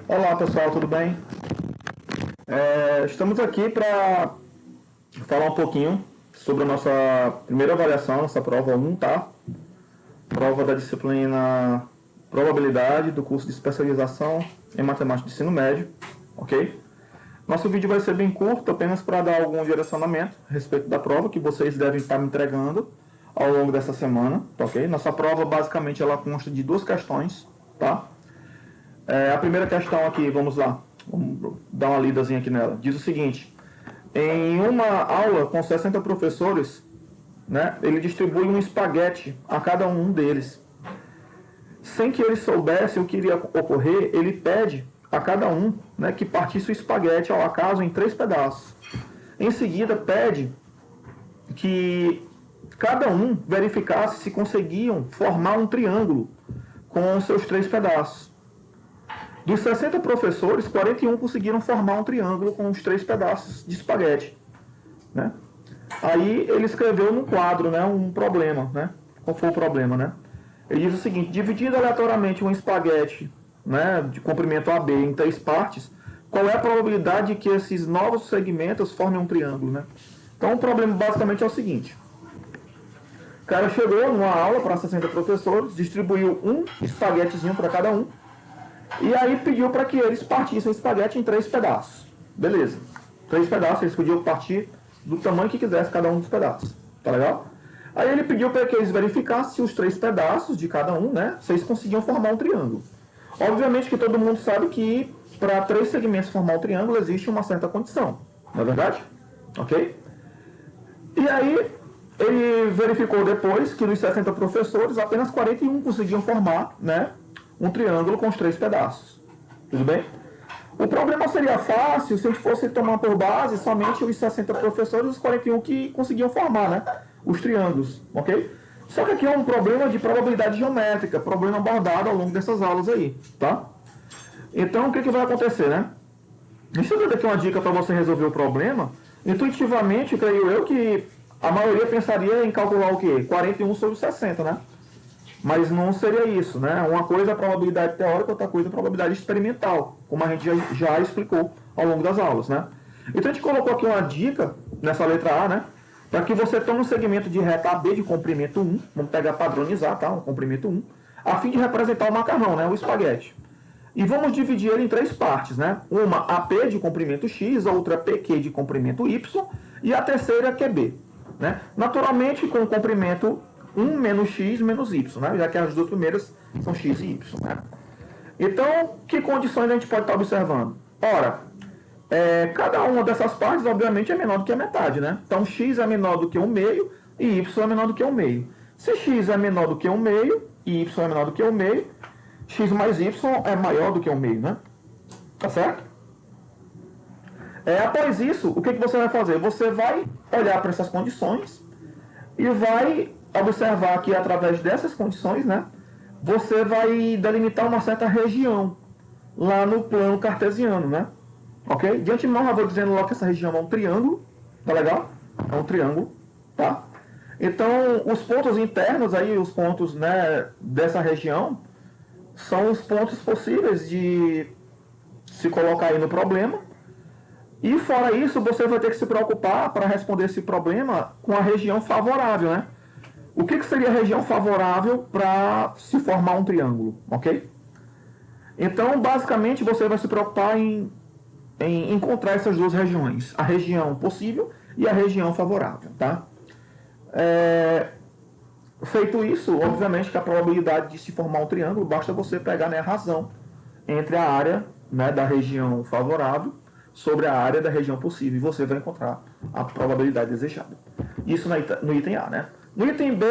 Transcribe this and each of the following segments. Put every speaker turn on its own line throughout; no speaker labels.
Olá pessoal, tudo bem? Estamos aqui para falar um pouquinho sobre a nossa primeira avaliação, nossa prova 1, tá? Prova da disciplina Probabilidade do curso de especialização em Matemática de Ensino Médio, ok? Nosso vídeo vai ser bem curto, apenas para dar algum direcionamento a respeito da prova que vocês devem estar me entregando ao longo dessa semana, tá ok? Nossa prova basicamente ela consta de 2 questões, tá? A primeira questão aqui, vamos lá, vamos dar uma lidazinha aqui nela. Diz o seguinte: em uma aula com 60 professores, né, ele distribui um espaguete a cada um deles. Sem que eles soubessem o que iria ocorrer, ele pede a cada um, né, que partisse o espaguete ao acaso em 3 pedaços. Em seguida, pede que cada um verificasse se conseguiam formar um triângulo com os seus 3 pedaços. Dos 60 professores, 41 conseguiram formar um triângulo com os 3 pedaços de espaguete, né? Aí ele escreveu num quadro, né, um problema, né? Qual foi o problema, né? Ele diz o seguinte: dividindo aleatoriamente um espaguete, né, de comprimento AB em 3 partes, qual é a probabilidade de que esses novos segmentos formem um triângulo, né? Então o problema basicamente é o seguinte: o cara chegou numa aula para 60 professores, distribuiu um espaguetezinho para cada um, e aí pediu para que eles partissem o espaguete em 3 pedaços. Beleza. 3 pedaços, eles podiam partir do tamanho que quisesse cada um dos pedaços. Tá legal? Aí ele pediu para que eles verificassem os 3 pedaços de cada um, né? Se eles conseguiam formar um triângulo. Obviamente que todo mundo sabe que para 3 segmentos formar um triângulo existe uma certa condição. Não é verdade? Ok? E aí ele verificou depois que dos 60 professores, apenas 41 conseguiam formar, né, um triângulo com os 3 pedaços. Tudo bem? O problema seria fácil se a gente fosse tomar por base somente os 60 professores e os 41 que conseguiam formar, né, os triângulos, ok? Só que aqui é um problema de probabilidade geométrica, problema abordado ao longo dessas aulas aí, tá? Então, o que vai acontecer, né? Deixa eu dar aqui uma dica para você resolver o problema. Intuitivamente, creio eu que a maioria pensaria em calcular o quê? 41 sobre 60, né? Mas não seria isso, né? Uma coisa é a probabilidade teórica, outra coisa é a probabilidade experimental, como a gente já explicou ao longo das aulas, né? Então a gente colocou aqui uma dica nessa letra A, né? Para que você tome um segmento de reta AB de comprimento 1, vamos pegar padronizar, tá? Um comprimento 1, a fim de representar o macarrão, né? O espaguete. E vamos dividir ele em 3 partes, né? Uma AP de comprimento X, a outra PQ de comprimento Y e a terceira QB, né? Naturalmente com o comprimento 1 menos x menos y, né? Já que as 2 primeiras são x e y, né? Então, que condições a gente pode estar observando? Ora, cada uma dessas partes, obviamente, é menor do que a metade, né? Então, x é menor do que 1 meio e y é menor do que 1 meio. Se x é menor do que 1 meio e y é menor do que 1 meio, x mais y é maior do que 1 meio, né? Tá certo? Após isso, o que você vai fazer? Você vai olhar para essas condições e vai observar que através dessas condições, né, você vai delimitar uma certa região lá no plano cartesiano, né? Ok? De antemão, eu vou dizendo logo que essa região é um triângulo, tá legal? É um triângulo, tá? Então, os pontos internos aí, os pontos, né, dessa região, são os pontos possíveis de se colocar aí no problema. E fora isso, você vai ter que se preocupar para responder esse problema com a região favorável, né? O que seria a região favorável para se formar um triângulo, ok? Então, basicamente, você vai se preocupar em encontrar essas 2 regiões. A região possível e a região favorável, tá? Feito isso, obviamente que a probabilidade de se formar um triângulo, basta você pegar, né, a razão entre a área, né, da região favorável sobre a área da região possível. E você vai encontrar a probabilidade desejada. Isso no item A, né? No item B,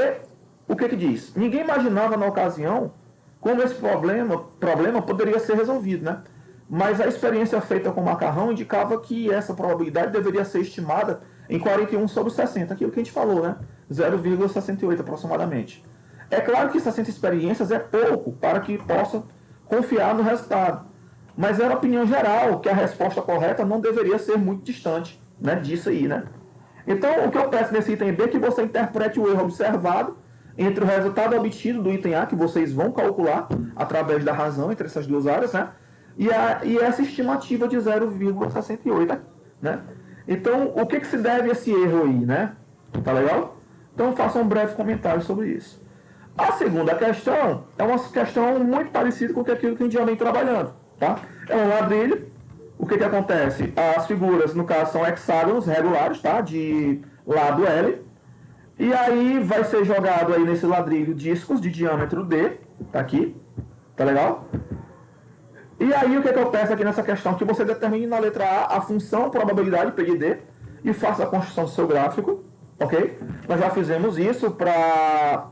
o que diz? Ninguém imaginava na ocasião como esse problema poderia ser resolvido, né? Mas a experiência feita com o macarrão indicava que essa probabilidade deveria ser estimada em 41 sobre 60, aquilo que a gente falou, né? 0,68 aproximadamente. É claro que 60 experiências é pouco para que possa confiar no resultado, mas era a opinião geral que a resposta correta não deveria ser muito distante, né, disso aí, né? Então, o que eu peço nesse item B é que você interprete o erro observado entre o resultado obtido do item A, que vocês vão calcular através da razão entre essas 2 áreas, né? e essa estimativa de 0,68, né? Então, o que se deve a esse erro aí, né? Tá legal? Então, faça um breve comentário sobre isso. A segunda questão é uma questão muito parecida com aquilo que a gente já vem trabalhando, tá? É um ladrilho. O que acontece? As figuras, no caso, são hexágonos regulares, tá? De lado L. E aí vai ser jogado aí nesse ladrilho discos de diâmetro D, tá aqui, tá legal? E aí o que eu peço aqui nessa questão? Que você determine na letra A a função probabilidade P de D e faça a construção do seu gráfico, ok? Nós já fizemos isso para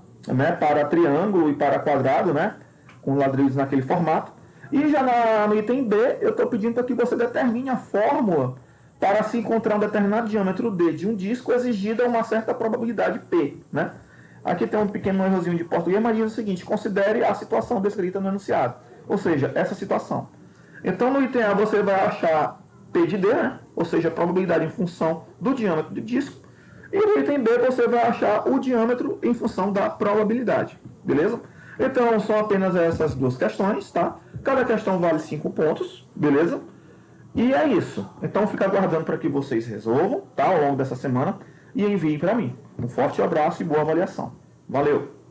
triângulo e para quadrado, né? Com ladrilhos naquele formato. E já no item B, eu estou pedindo para que você determine a fórmula para se encontrar um determinado diâmetro D de um disco exigida uma certa probabilidade P, né? Aqui tem um pequeno errozinho de português, mas diz o seguinte: considere a situação descrita no enunciado. Ou seja, essa situação. Então, no item A, você vai achar P de D, né? Ou seja, a probabilidade em função do diâmetro do disco. E no item B, você vai achar o diâmetro em função da probabilidade. Beleza? Então, são apenas essas duas questões, tá? Cada questão vale 5 pontos, beleza? E é isso. Então, fica aguardando para que vocês resolvam, tá? Ao longo dessa semana e enviem para mim. Um forte abraço e boa avaliação. Valeu!